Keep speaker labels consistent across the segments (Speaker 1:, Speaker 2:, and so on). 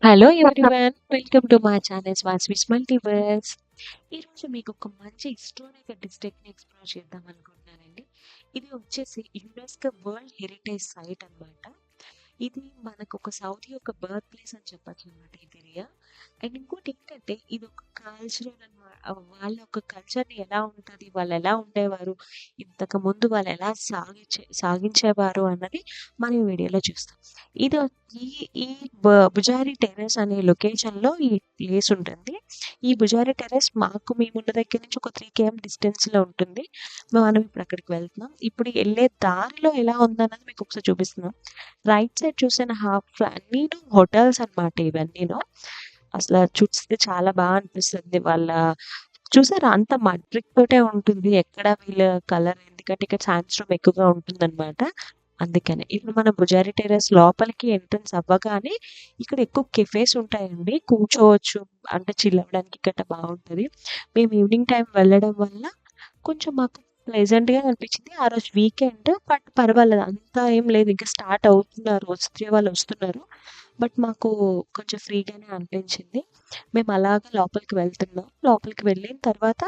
Speaker 1: Hello everyone, welcome to my channel వాస్విస్ multiverse. ఈరోజు మీకు ఒక మంచి హిస్టారికల్ డిస్ట్రిక్ట్ని ఎక్స్ప్లోర్ చేద్దాం అనుకుంటున్నానండి. ఇది వచ్చేసి యునెస్కో వరల్డ్ హెరిటేజ్ సైట్ అన్నమాట. ఇది మనకు ఒక సౌదీ యొక్క బర్త్ ప్లేస్ అని చెప్పచ్చు అనమాట ఈ ఏరియా. అండ్ ఇంకోటి ఏంటంటే ఇది ఒక కల్చరల్ అనమాట. వాళ్ళ ఒక కల్చర్ని ఎలా ఉంటుంది, వాళ్ళు ఎలా ఉండేవారు, ఇంతకు ముందు వాళ్ళు ఎలా సాగించేవారు అన్నది మనం ఈ వీడియోలో చూస్తాం. ఇది ఈ ఈ బుజారి టెర్రస్ అనే లొకేషన్లో ఈ ప్లేస్ ఉంటుంది. ఈ బుజారి టెర్రస్ మేమున్న దగ్గర నుంచి ఒక 3 km డిస్టెన్స్లో ఉంటుంది. మనం ఇప్పుడు అక్కడికి వెళ్తున్నాం. ఇప్పుడు వెళ్ళే దారిలో ఎలా ఉందన్నది మీకు ఒకసారి చూపిస్తున్నాం. రైట్ సైడ్ చూసిన అన్నీను హోటల్స్ అన్నమాట ఇవన్నీను. అసలు చూస్తే చాలా బాగా అనిపిస్తుంది. చూసారా, అంత మడ్ బ్రిక్ తోటే ఉంటుంది. ఎక్కడ వీళ్ళ కలర్, ఎందుకంటే ఇక్కడ శాండ్స్టోన్ ఎక్కువగా ఉంటుందన్నమాట. అందుకనే ఇప్పుడు మన బుజారి టెర్రస్ లోపలికి ఎంట్రన్స్ అవ్వగానే ఇక్కడ ఎక్కువ కెఫేస్ ఉంటాయండి. కూర్చోవచ్చు, అంటే చిల్ అవ్వడానికి గట్రా బాగుంటుంది. మేము ఈవినింగ్ టైం వెళ్ళడం వల్ల కొంచెం మాకు ప్లెజెంట్‌గా అనిపించింది. ఆ రోజు వీకెండ్, బట్ పర్వాలేదు, అంతా ఏం లేదు. ఇంకా స్టార్ట్ అవుతున్నారు, వచ్చే వాళ్ళు వస్తున్నారు. బట్ మాకు కొంచెం ఫ్రీగానే అనిపించింది. మేము అలాగా లోపలికి వెళ్తున్నాం. లోపలికి వెళ్ళిన తర్వాత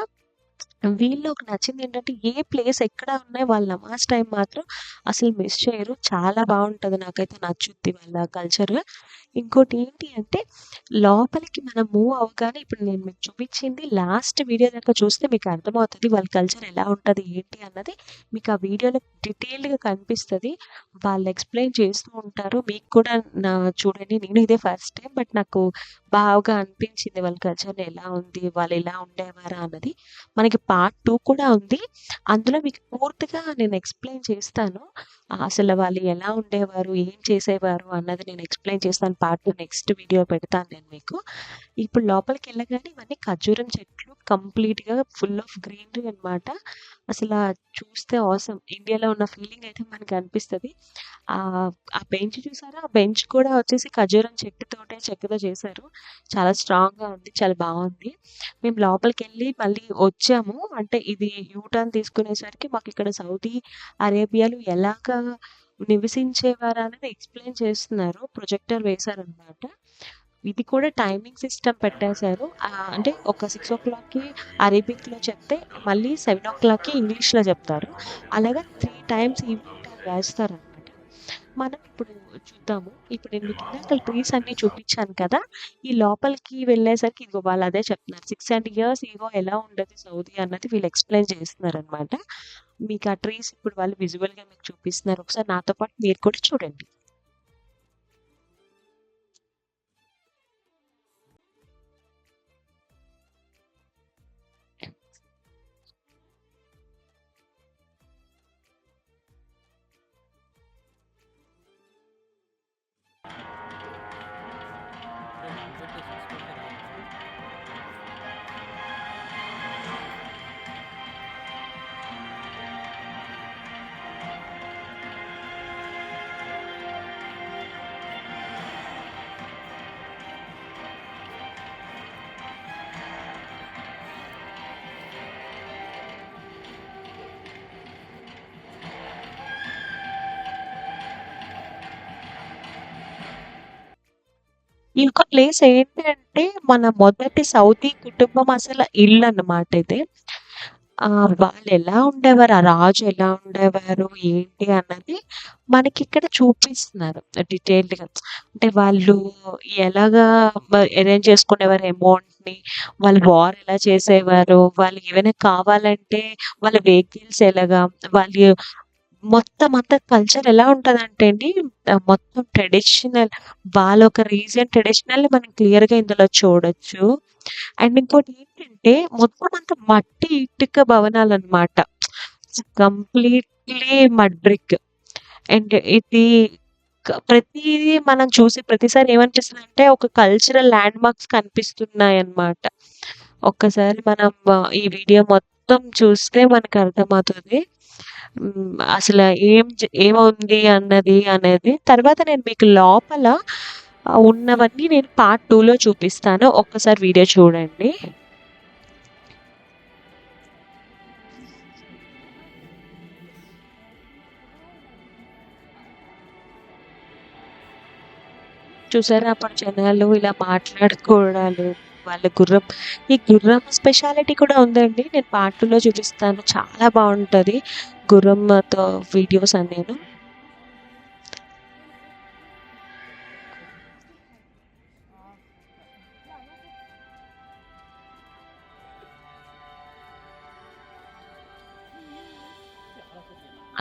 Speaker 1: వీళ్ళకి నచ్చింది ఏంటంటే, ఏ ప్లేస్ ఎక్కడ ఉన్నాయి వాళ్ళ నమాజ్ టైం మాత్రం అసలు మిస్ చేయరు. చాలా బాగుంటుంది, నాకైతే నచ్చుద్ది వాళ్ళ కల్చర్. ఇంకోటి ఏంటి అంటే, లోపలికి మనం మూవ్ అవ్వగానే ఇప్పుడు నేను మీకు చూపించింది లాస్ట్ వీడియో దాకా చూస్తే మీకు అర్థమవుతుంది వాళ్ళ కల్చర్ ఎలా ఉంటుంది ఏంటి అన్నది. మీకు ఆ వీడియోలో డీటెయిల్డ్గా కనిపిస్తుంది. వాళ్ళు ఎక్స్ప్లెయిన్ చేస్తూ ఉంటారు. మీకు కూడా చూడండి, నేను ఇదే ఫస్ట్ టైం, బట్ నాకు బాగా అనిపించింది వాళ్ళ కల్చర్ ఎలా ఉంది, వాళ్ళు ఎలా ఉండేవారా అన్నది. మనకి పార్ట్ 2 కూడా ఉంది. అందులో మీకు పూర్తిగా నేను ఎక్స్ప్లెయిన్ చేస్తాను. అసలు వాళ్ళు ఎలా ఉండేవారు, ఏం చేసేవారు అన్నది నేను ఎక్స్ప్లెయిన్ చేస్తాను. పార్ట్ 2 నెక్స్ట్ వీడియో పెడతాను నేను మీకు. ఇప్పుడు లోపలికి వెళ్ళగానే ఇవన్నీ ఖర్జూరం చెట్లు, కంప్లీట్గా ఫుల్ ఆఫ్ గ్రీనరీ అనమాట. అసలు చూస్తే ఆసమ్, ఇండియాలో ఉన్న ఫీలింగ్ అయితే మనకి అనిపిస్తుంది. ఆ ఆ బెంచ్ చూసారా, ఆ బెంచ్ కూడా వచ్చేసి ఖర్జూరం చెక్కతో చేశారు. చాలా స్ట్రాంగ్గా ఉంది, చాలా బాగుంది. మేము లోపలికి వెళ్ళి మళ్ళీ వచ్చాము. అంటే ఇది యూటర్న్ తీసుకునేసరికి మాకు ఇక్కడ సౌదీ అరేబియాలో ఎలాగా నివసించేవారు అనేది ఎక్స్ప్లెయిన్ చేస్తున్నారు. ప్రొజెక్టర్ వేశారనమాట. ఇది కూడా టైమింగ్ సిస్టమ్ పెట్టేశారు. అంటే ఒక 6 o'clockకి అరేబిక్లో చెప్తే మళ్ళీ 7 o'clockకి ఇంగ్లీష్లో చెప్తారు. అలాగా 3 times ఈవినింగ్ టైం వేస్తారనమాట. మనం ఇప్పుడు చూద్దాము. ఇప్పుడు నేను మీకు ఇందాక ట్రీస్ అన్ని చూపించాను కదా, ఈ లోపలికి వెళ్ళేసరికి ఇదిగో వాళ్ళు అదే చెప్తున్నారు. 600 years ఇగో ఎలా ఉండదు సౌదీ అన్నది వీళ్ళు ఎక్స్ప్లెయిన్ చేస్తున్నారు అనమాట. మీకు ఆ ట్రీస్ ఇప్పుడు వాళ్ళు విజువల్గా మీకు చూపిస్తున్నారు. ఒకసారి నాతో పాటు మీరు కూడా చూడండి. ఈ యొక్క ప్లేస్ ఏంటంటే మన మొదటి సౌదీ కుటుంబం అసలు ఇల్లు అన్నమాట ఇది. వాళ్ళు ఎలా ఉండేవారు, ఆ రాజు ఎలా ఉండేవారు ఏంటి అన్నది మనకి ఇక్కడ చూపిస్తున్నారు డీటెయిల్డ్గా. అంటే వాళ్ళు ఎలాగా అరేంజ్ చేసుకునేవారు అమౌంట్ని, వాళ్ళు వార్ ఎలా చేసేవారు, వాళ్ళు ఏమైనా కావాలంటే వాళ్ళ వెహికల్స్ ఎలాగా, వాళ్ళు మొత్తం అంతా కల్చర్ ఎలా ఉంటదంటే అండి, మొత్తం ట్రెడిషనల్, వాళ్ళ ఒక రీజియన్ ట్రెడిషనల్‌ని మనం క్లియర్‌గా ఇందులో చూడొచ్చు. అండ్ ఇంకోటి ఏంటంటే, మొత్తం అంతా మట్టి, ఇటుక భవనాలనమాట. Completely mud brick. అండ్ ఇది ప్రతీదీ మనం చూసి ప్రతిసారి ఏమనిపిస్తదంటే, ఒక కల్చరల్ ల్యాండ్ మార్క్స్ కనిపిస్తున్నాయన్నమాట. ఒక్కసారి మనం ఈ వీడియో మొత్తం చూస్తే మనకు అర్థమవుతది. అసలు ఏముంది అనేది. తర్వాత నేను మీకు లోపల ఉన్నవన్నీ నేను పార్ట్ 2లో చూపిస్తాను. ఒక్కసారి వీడియో చూడండి. చూసారా అప్పుడు జనాలు ఇలా మాట్లాడుకోవడాలు, వాళ్ళ గుర్రం ఈ గుర్రం స్పెషాలిటీ కూడా ఉందండి. నేను పార్ట్ 2లో చూపిస్తాను. చాలా బావుంటది. గుర్రంతో వీడియోస్ నేను.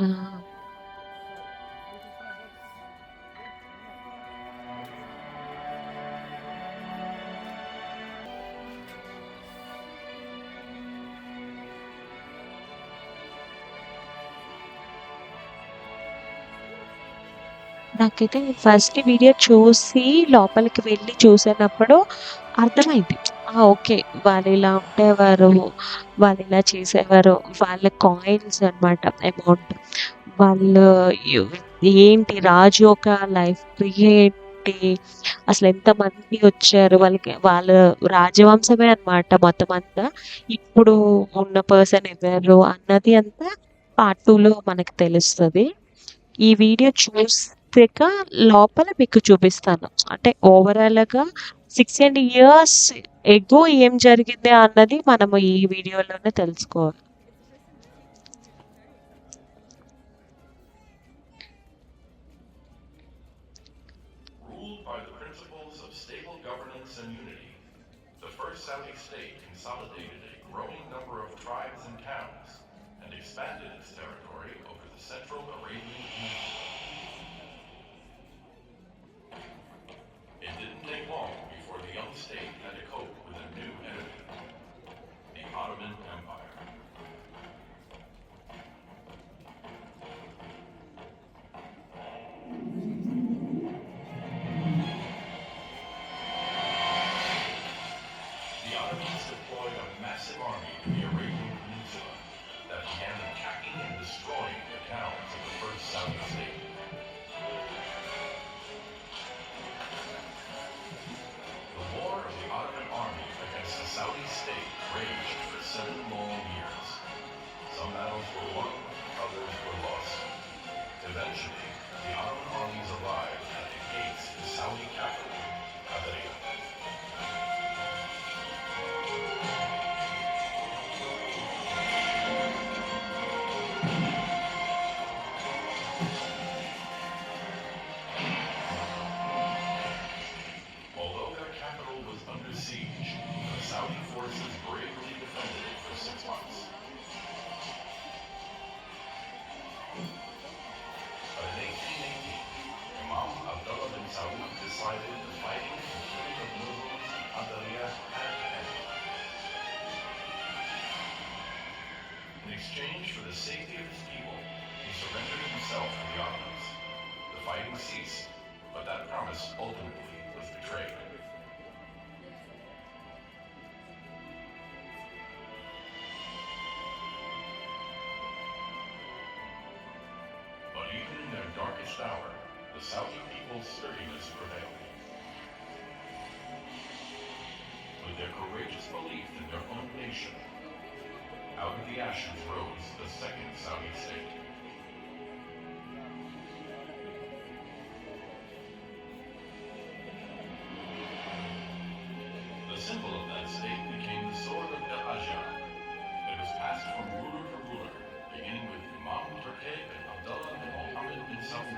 Speaker 1: ఆ! నాకైతే ఫస్ట్ వీడియో చూసి లోపలికి వెళ్ళి చూసినప్పుడు అర్థమైంది. ఓకే. వాళ్ళిలా ఉండేవారు. వాళ్ళిలా చేసేవారు. వాళ్ళ కాయిన్స్ అన్నమాట అమౌంట్. వాళ్ళు యు ఏంటి రాజు యొక్క లైఫ్ ఏంటి? అసలెంతమంది వచ్చారు? వాళ్ళ రాజవంశమే అన్నమాట మొత్తమంతా. ఇప్పుడు ఉన్న పర్సన్ ఎవరు అన్నది అంతా పార్ట్ 2లో మనకు తెలుస్తది. ఈ వీడియో చూసాక లోపల మీకు చూపిస్తాను. అంటే ఓవరాల్‌గా 6 ఇయర్స్ ఎగో ఏం జరిగింది అన్నది మనము ఈ వీడియోలోనే తెలుసుకోవాలి.
Speaker 2: Ruled by the principles of stable governance and unity, the first Saudi state consolidated a growing number of tribes and towns and expanded its territory over the central Arabian Peninsula. It didn't take long before the young state had to cope with a new enemy, the Ottoman Empire. The Ottomans deployed a massive army to the Arabian Peninsula that began attacking and destroying the towns of the first Saudi state. The war of the Ottoman army against the Saudi state raged for 7 long years. Some battles were won, others were lost. Eventually, the Ottoman armies arrived at the gates of the Saudi capital, Qadariyah. Although their capital was under siege, the Saudi forces bravely defended it for 6 months. But in 1818, Imam Abdullah bin Saud decided the fighting and killing of Muslims in Qadariyah had to end. In exchange for the safety of his people, he surrendered himself to the Ottomans. The fighting ceased, but that promise ultimately was betrayed. But even in their darkest hour, the Saudi people's sturdiness prevailed. With their courageous belief in their own nation, out of the ashes rose the second Saudi state. The symbol of that state became the sword of El-Ajjah. It was passed from ruler to ruler, beginning with Imam Turki bin Abdullah bin Muhammad bin Saud,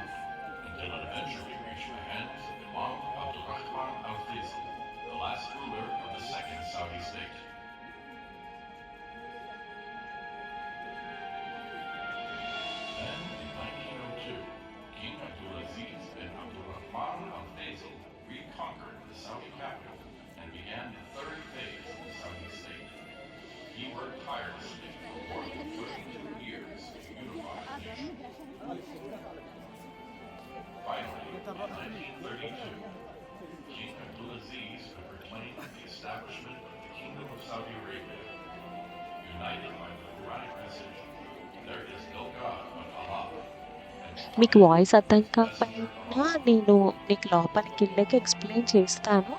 Speaker 2: until it eventually reached the hands of Imam Abdurrahman al-Faisal, the last ruler of the second Saudi state. Then, in 1902, King Abdulaziz bin Abdurrahman al-Faisal reconquered the Saudi capital and began the third phase of the Saudi state. He worked tirelessly for more than 32 years to unify the nation. Finally, in 1932, King Abdulaziz could proclaim the establishment of the Kingdom of Saudi Arabia, united by the Quranic message, there is no God but Allah.
Speaker 1: మీకు voice అర్థం కాకపోయినా నేను నీకు లోపలికి వెళ్ళాక explain చేస్తాను.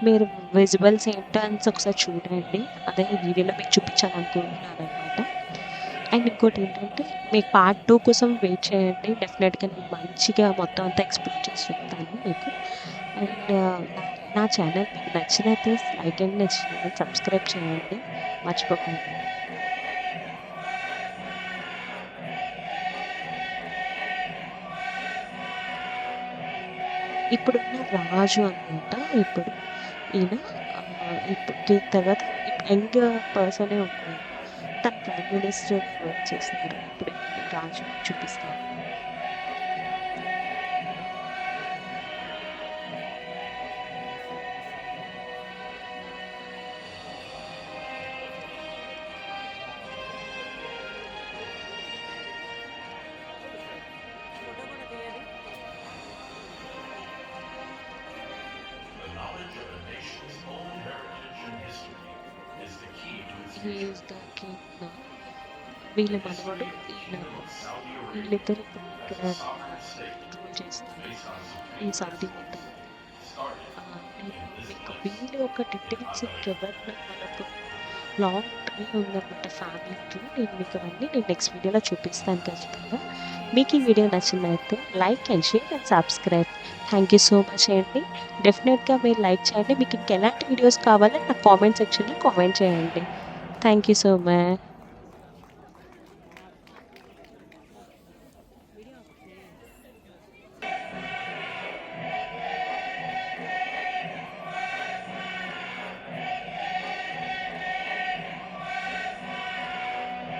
Speaker 1: మీరు visuals ఏంటో అని ఒకసారి చూడండి. అదే ఈ వీడియోలో మీకు చూపించాలనుకుంటున్నాను అనమాట. అండ్ ఇంకోటి ఏంటంటే మీకు పార్ట్ 2 కోసం వెయిట్ చేయండి. డెఫినెట్గా నేను మంచిగా మొత్తం అంతా ఎక్స్ప్లెయిన్ చేసి చెప్తాను మీకు. అండ్ నా ఛానల్ మీకు నచ్చినైతే లైక్ అండ్ సబ్స్క్రైబ్ చేయండి మర్చిపోకండి. ఇప్పుడున్న రాజు అనమాట. ఇప్పుడు ఈయన ఇప్పుడు దీని తర్వాత యంగ్ పర్సనే ఉన్నారు. తను ప్రైమ్ మినిస్టర్ వర్క్ చేస్తున్నారు. ఇప్పుడు రాజు చూపిస్తాను.
Speaker 2: The knowledge of a nation's own heritage and history is the key to its
Speaker 1: He
Speaker 2: future.
Speaker 1: is the king now. వీళ్ళ మనవడు ఈయన.
Speaker 2: Saudi Arabia
Speaker 1: వీళ్ళిద్దరు ఇప్పుడు
Speaker 2: as
Speaker 1: ఇక్కడ
Speaker 2: a sovereign state
Speaker 1: రూల్ చేస్తున్నారు
Speaker 2: based on
Speaker 1: ఈ
Speaker 2: supreme
Speaker 1: సౌదీ
Speaker 2: principles
Speaker 1: మొత్తం.
Speaker 2: started
Speaker 1: నేను
Speaker 2: in this
Speaker 1: మీకు
Speaker 2: place.
Speaker 1: వీళ్ళ యొక్క డీటెయిల్స్ ఇంకెవరైనా మనకు లాంగ్ టైం ఉందన్నమాట ఫ్యామిలీకి. నేను మీకు అవన్నీ నెక్స్ట్ వీడియోలో చూపిస్తాను ఖచ్చితంగా. మీకు ఈ వీడియో నచ్చినట్లయితే like and share and subscribe. Thank you so much అండి. డెఫినెట్గా మీరు లైక్ చేయండి. మీకు ఇంకెలాంటి వీడియోస్ కావాలో నా కామెంట్ సెక్షన్లో కామెంట్ చేయండి. Thank you so much.